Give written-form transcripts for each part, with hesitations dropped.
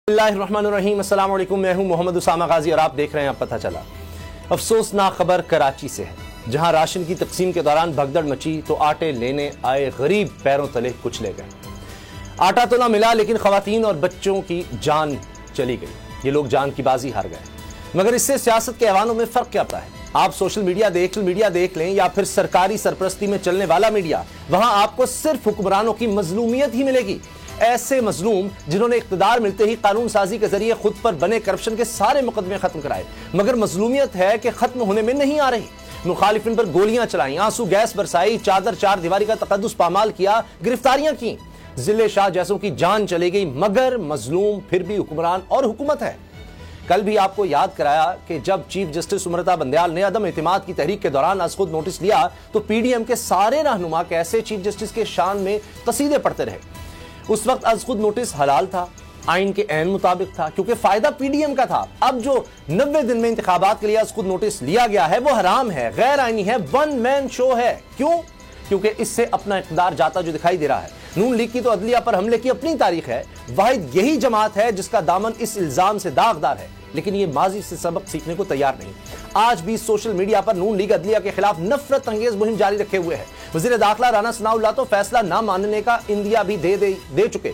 बिस्मिल्लाहिर्रहमानिर्रहीम, अस्सलाम वालेकुम। मैं हूं मोहम्मद उसामा गाजी और आप देख रहे हैं अब पता चला। अफसोसनाक खबर कराची से है, जहां राशन की तकसीम के दौरान भगदड़ मची तो आटे लेने आए गरीब पैरों तले कुचले गए। आटा तो ना मिला, लेकिन खवातीन और बच्चों की जान चली गई। ये लोग जान की बाजी हार गए। मगर इससे सियासत के ऐवानों में फर्क क्या पड़ा है? आप सोशल मीडिया देख लें या फिर सरकारी सरपरस्ती में चलने वाला मीडिया, वहां आपको सिर्फ हुक्मरानों की मजलूमियत ही मिलेगी। ऐसे मजलूम जिन्होंने इख्तिदार मिलते ही कानून साजी के जरिए खुद पर बने करप्शन के सारे मुकदमे खत्म कराए, मगर मजलूमियत है कि खत्म होने में नहीं आ रही। मुखालिफिन पर गोलियां चलाई, आंसू गैस बरसाई, चादर चार दीवारी का तकद्दुस पामाल किया, गिरफ्तारियां की, जिले शाह जैसों की जान चली गई, मगर मजलूम फिर भी हुक्मरान और हुकूमत है। कल भी आपको याद कराया कि जब चीफ जस्टिस उमरता बंदयाल ने अदम एतमाद की तहरीक के दौरान आज खुद नोटिस लिया तो पीडीएम के सारे रहनुमा कैसे चीफ जस्टिस के शान में कसीदे पढ़ते रहे। उस वक्त आज खुद नोटिस हलाल था, आइन के ऐन मुताबिक था, क्योंकि फायदा पीडीएम का था। अब जो 90 दिन में इंतखाबात के लिए आज खुद नोटिस लिया गया है वो हराम है, गैर आईनी है, वन मैन शो है। क्यों? क्योंकि इससे अपना इक़्तिदार जाता जो दिखाई दे रहा है। नून लीग की तो अदलिया पर हमले की अपनी तारीख है। वाहिद यही जमात है जिसका दामन इस इल्जाम से दागदार है, लेकिन ये माजी से सबक सीखने को तैयार नहीं। आज भी सोशल मीडिया पर नून लीग अदलिया के खिलाफ नफरत अंगेज मुहिम जारी रखे हुए है। वज़ीर दाखिला राना सनाउल्लाह तो फैसला ना मानने का इंदिया भी दे चुके।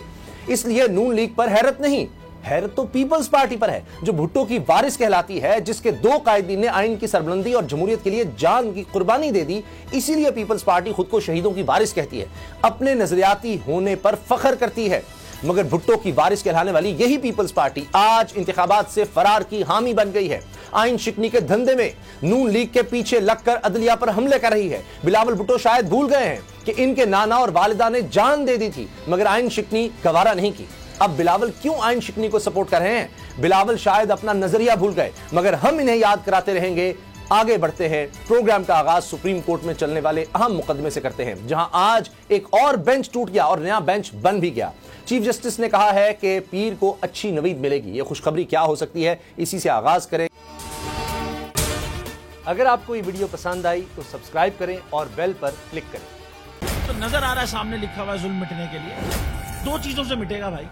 इसलिए नून लीग पर हैरत नहीं, हैरत तो पीपल्स पार्टी पर है, जो भुट्टो की वारिस कहलाती है, जिसके दो कायदीन ने आइन की सरबलंदी और जमहूरियत के लिए जान की कुर्बानी दे दी। इसीलिए पीपल्स पार्टी खुद को शहीदों की वारिस कहती है, अपने नजरियाती होने पर फख्र करती है। मगर भुट्टो की वारिस कहलाने वाली यही पीपल्स पार्टी आज इंतखाबात से फरार की हामी बन गई है। आइन शिकनी के धंधे में नून लीग के पीछे लगकर अदलिया पर हमले कर रही है। बिलावल भुट्टो शायद भूल गए हैं कि इनके नाना और वालिदा ने जान दे दी थी, मगर आइन शिकनी गवारा नहीं की। अब बिलावल क्यों आइन शिकनी को सपोर्ट कर रहे हैं? बिलावल शायद अपना नजरिया भूल गए, मगर हम इन्हें याद कराते रहेंगे। आगे बढ़ते हैं। प्रोग्राम का आगाज सुप्रीम कोर्ट में चलने वाले अहम मुकदमे से करते हैं, जहां आज एक और बेंच टूट गया और नया बेंच बन भी गया। चीफ जस्टिस ने कहा है कि पीर को अच्छी नवीद मिलेगी। यह खुशखबरी क्या हो सकती है, इसी से आगाज करें। अगर आपको ये वीडियो पसंद आई तो सब्सक्राइब करें और बेल पर क्लिक करें। तो नजर आ रहा है सामने लिखा हुआ है जुल्म मिटने के लिए दो चीजों से मिटेगा भाई।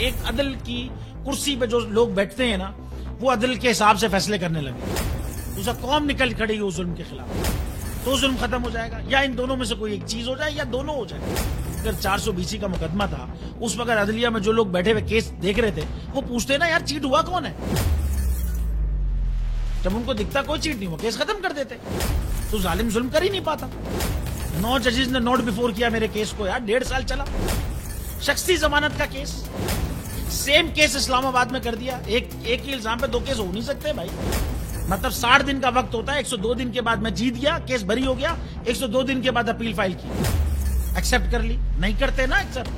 एक, अदल की कुर्सी पे जो लोग बैठते हैं ना, वो अदल के हिसाब से फैसले करने लगे। दूसरा, कौम निकल खड़ी उस जुल्म के खिलाफ, तो जुल्म खत्म हो जाएगा। या इन दोनों में से कोई एक चीज हो जाए या दोनों हो जाए। अगर 420 का मुकदमा था, उस वक्त अदलिया में जो लोग बैठे हुए केस देख रहे थे वो पूछते ना, यार चीट हुआ कौन है? जब उनको दिखता कोई चीट नहीं, वो केस खत्म कर देते। तो जालिम जुल्म कर ही नहीं पाता। 9 जजेस ने नोट बिफोर किया मेरे केस को, यार 1.5 साल चला। शख्सी जमानत का केस, सेम केस इस्लामाबाद में कर दिया। एक ही इल्जाम पे 2 केस हो नहीं सकते भाई। मतलब 60 दिन का वक्त होता है, 102 दिन के बाद मैं जीत गया, केस बरी हो गया, 102 दिन के बाद अपील फाइल की, एक्सेप्ट कर ली। नहीं करते ना एक्सेप्ट,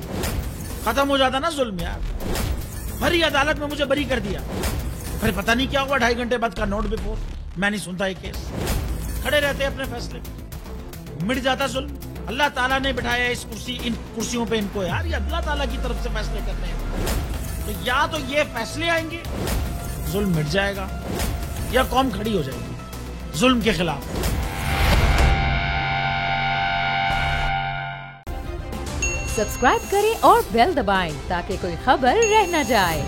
खत्म हो जाता ना जुल्म यार। भरी अदालत में मुझे बरी कर दिया, फिर पता नहीं क्या हुआ, 2.5 घंटे बाद का नोट बिफोर, मैं नहीं सुनता ये केस। खड़े रहते अपने फैसले, मिट जाता जुल्म। अल्लाह ताला ने बिठाया इन कुर्सियों पे इनको, यार ये अल्लाह ताला की तरफ से फैसले करने हैं। तो या तो ये फैसले आएंगे, जुल्म मिट जाएगा, या कौम खड़ी हो जाएगी जुल्म के खिलाफ। सब्सक्राइब करें और बेल दबाएं ताकि कोई खबर रह न जाए।